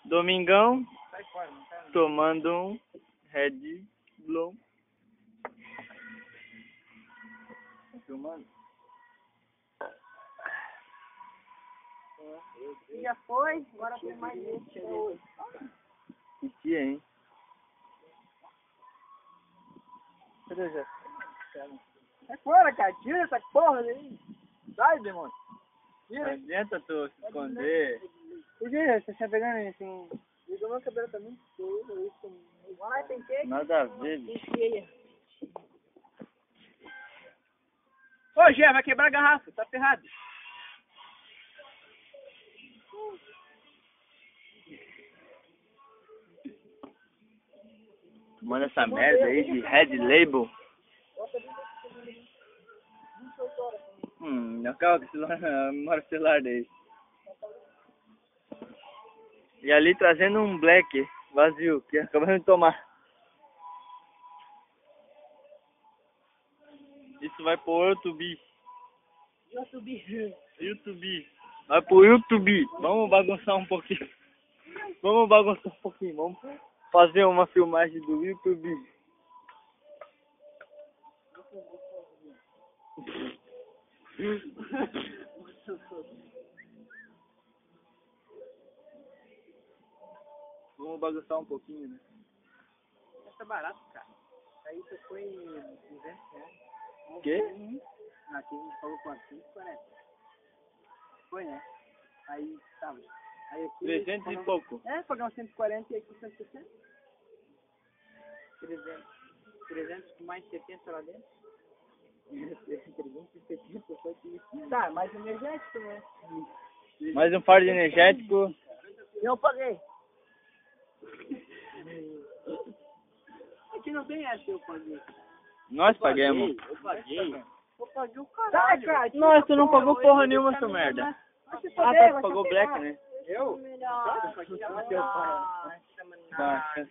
Domingão, Sai fora, não tá? tomando um Red Bull. Tá filmando? Já foi, agora tem mais gente ali. Que dia, hein? Cadê o Jéssica? Sai fora, cara, tira essa porra daí. Sai, demônio. Não adianta tu se esconder. O que você está pegando assim? Liga meu cabelo também. Vai, tem que. Nada a ver, bicho. Ô, Gé, vai quebrar a garrafa, tá ferrado. Manda essa merda aí de Red Label. Não acaba com o celular, memória celular dele. E ali trazendo um black vazio, que acabamos de tomar. Isso vai pro YouTube. YouTube. Vai pro YouTube. Vamos bagunçar um pouquinho. Vamos fazer uma filmagem do YouTube. Vamos bagunçar um pouquinho, né? Tá barato, cara. Aí você foi 200 reais. O quê? Aqui a gente pagou quanto? 140. Foi, né? Aí, tá. Aí aqui... 300 e pouco. É, pagar uns 140 e aqui 160. 300 com mais 70 lá dentro. 370 só aqui. Tá, mais energético, né? Mais um fardo energético. Eu paguei. Aqui não tem essa, eu paguei. Nós pagamos. Eu paguei o caralho. Tá, cara, Nossa, tu não pagou porra nenhuma, seu merda. Vai se Ah, foder, tá, vai tu pagou se black, ferrar. né? Eu? Tá.